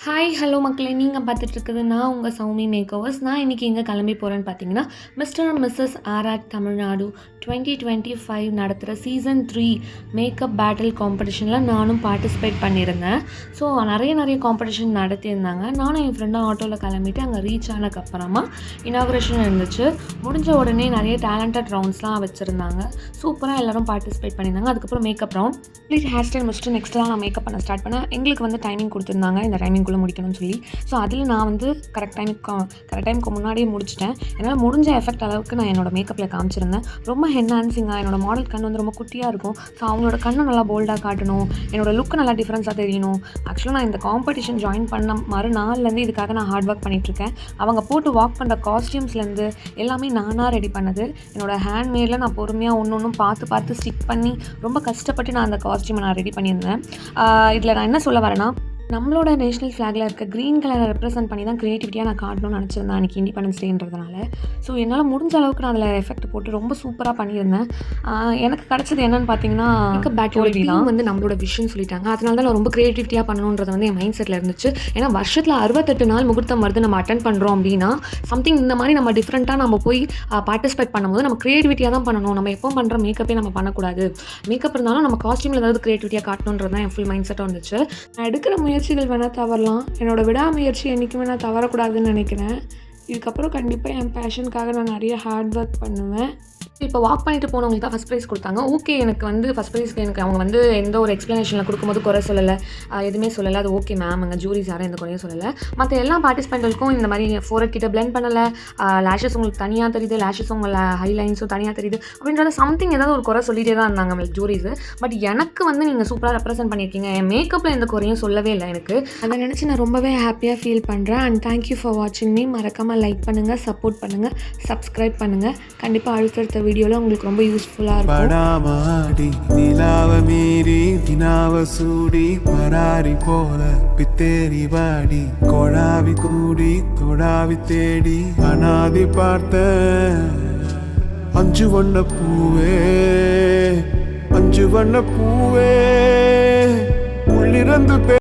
Hi hello மக்களே, நீங்கள் பார்த்துட்டு இருக்குது நான் உங்கள் சௌமி மேக்கோவர்ஸ். நான் இன்றைக்கி எங்கே கிளம்பி போகிறேன்னு பார்த்தீங்கன்னா, மிஸ்டர் அண்ட் மிஸ்ஸஸ் ஆர்ஆர்ட் தமிழ்நாடு 2025 நடத்துகிற சீசன் 3 மேக்கப் பேட்டில் காம்படிஷனில் நானும் பார்ட்டிசிபேட் பண்ணியிருந்தேன். ஸோ நிறைய காம்படிஷன் நடத்தியிருந்தாங்க. நானும் என் ஃப்ரெண்டும் ஆட்டோவில் கிளம்பிட்டு அங்கே ரீச் ஆனதுக்கப்புறமா இனாகுரேஷன் இருந்துச்சு. முடிஞ்ச உடனே நிறைய டேலண்டட் ரவுண்ட்ஸ்லாம் வச்சுருந்தாங்க. சூப்பராக எல்லோரும் பார்ட்டிசிபேட் பண்ணியிருந்தாங்க. அதுக்கப்புறம் makeup round please hair style முடிச்சுட்டு நெக்ஸ்ட் தான் நான் மேக்கப் பண்ண ஸ்டார்ட் பண்ணேன். எங்களுக்கு வந்து டைமிங் கொடுத்துருந்தாங்க, இந்த டைமிங்குள்ளே முடிக்கணும்னு சொல்லி. ஸோ அதில் நான் வந்து கரெக்ட் டைமுக்கு முன்னாடியே முடிச்சிட்டேன். என்னால் முடிஞ்ச எஃபெக்ட் அளவுக்கு நான் என்னோட மேக்கப்பில் காமிச்சிருந்தேன். ரொம்ப ஹென்ஹான்சிங்காக என்னோட மாடல் கண் வந்து ரொம்ப குட்டியாக இருக்கும். ஸோ அவங்களோட கண்ணை நல்லா போல்டாக காட்டணும், என்னோட லுக்கு நல்லா டிஃப்ரென்ஸாக தெரியணும். ஆக்சுவலாக நான் இந்த காம்படிஷன் ஜாயின் பண்ண மறுநாள்லேருந்து இதுக்காக நான் ஹார்ட் ஒர்க் பண்ணிகிட்ருக்கேன். அவங்க போட்டு வாக் பண்ணுற காஸ்டியூம்ஸ்லேருந்து எல்லாமே நானாக ரெடி பண்ணது. என்னோடய ஹேண்ட்மேடில் நான் பொறுமையாக ஒன்று பார்த்து ஸ்டிக் பண்ணி ரொம்ப கஷ்டப்பட்டு நான் அந்த காஸ்டியூமை நான் ரெடி பண்ணியிருந்தேன். இதில் நான் என்ன சொல்ல வரேன்னா, நம்மளோட நேஷ்னல் ஃப்ளாகில் இருக்க க்ரீன் கலரை ரெப்ரசென்ட் பண்ணி தான் க்ரியேட்டிவிட்டியாக நான் காட்டணும்னு நினச்சிருந்தேன் அன்றைக்கி இண்டிபெண்டன்ஸ் டேன்றதுனால. ஸோ என்னால் முடிஞ்ச அளவுக்கு நான் அதில் எஃபெக்ட் போட்டு ரொம்ப சூப்பராக பண்ணியிருந்தேன். எனக்கு கிடச்சது என்னென்னு பார்த்தீங்கன்னா, மேக்கப் பேட்டோட தான் வந்து நம்மளோட விஷயம் சொல்லிட்டாங்க. அதனால தான் நான் ரொம்ப க்ரியேட்டிவிட்டியாக பண்ணணுன்றது வந்து என் மைண்ட் செட்டில் இருந்துச்சு. ஏன்னா வருஷத்தில் 68 நாள் முகூர்த்தம் வருது நம்ம அட்டன் பண்ணுறோம் அப்படின்னா, சம்திங் இந்த மாதிரி நம்ம டிஃப்ரெண்ட்டாக நம்ம போய் பார்ட்டிசிபேட் பண்ணும்போது நம்ம க்ரியேட்டிவிட்டியாக தான் பண்ணணும். நம்ம எப்போ பண்ணுற மேக்கப்பே நம்ம பண்ணக்கூடாது. மேக்கப் இருந்தாலும் நம்ம காஸ்டியூமில் ஏதாவது க்ரியேட்டிவிட்டியாக காட்டணுன்றது தான் என் ஃபுல் மைண்ட் செட்டாக இருந்துச்சு. நான் எடுக்கிற முயற்சிகள் வேணால் தவறலாம், என்னோடய விடாமுயற்சி என்றைக்குமே நான் தவறக்கூடாதுன்னு நினைக்கிறேன். இதுக்கப்புறம் கண்டிப்பாக என் பேஷனுக்காக நான் நிறைய ஹார்ட் ஒர்க் பண்ணுவேன். இப்போ வாக் பண்ணிட்டு போனவங்களுக்கு தான் ஃபஸ்ட் ப்ரைஸ் கொடுத்தாங்க. ஓகே, எனக்கு வந்து ஃபஸ்ட் ப்ரைஸ்க்கு எனக்கு அவங்க வந்து எந்த ஒரு எக்ஸ்ப்ளனேஷனில் கொடுக்கும்போது குறை சொல்லலை, எதுவுமே சொல்லலை. அது ஓகே மேம், அங்கே ஜூரிஸ் யாரும் எந்த குறையும் சொல்லலை. மற்ற எல்லா பார்ட்டிசிபெண்ட்டுக்கும் இந்த மாதிரி ஃபோரட் கிட்ட பிளெண்ட் பண்ணலை, லேஷஸ் உங்களுக்கு தனியாக தெரியுது, லேஷஸ் உங்களை ஹைலைன்ஸும் தனியாக தெரியுது அப்படின்றத சம்திங் ஏதாவது ஒரு குறை சொல்லிகிட்டே தான் இருந்தாங்க ஜூரிஸு. பட் எனக்கு வந்து நீங்கள் சூப்பராக ரெப்ரசென்ட் பண்ணியிருக்கீங்க, என் மேக்கப்பில் எந்த குறையும் சொல்லவே இல்லை. எனக்கு அதை நினச்சி நான் ரொம்பவே ஹாப்பியாக ஃபீல் பண்ணுறேன். அண்ட் தேங்க்யூ ஃபார் வாட்சிங் மீ. மறக்காமல் லைக் பண்ணுங்கள், சப்போர்ட் பண்ணுங்கள், சப்ஸ்கிரைப் பண்ணுங்கள். கண்டிப்பாக அடுத்தடுத்த வீடியோவில் உங்களுக்கு ரொம்ப யூஸ்ஃபுல்லாக இருக்கும். படாமாடி நிலாவ மீறி தினாவ சூடி பராரி போல பித்தேரி வாடி கொடாவி கூடி தொடாவி தேடி அனாதி பார்த்த அஞ்சு வண்ண பூவே உள்ளிருந்து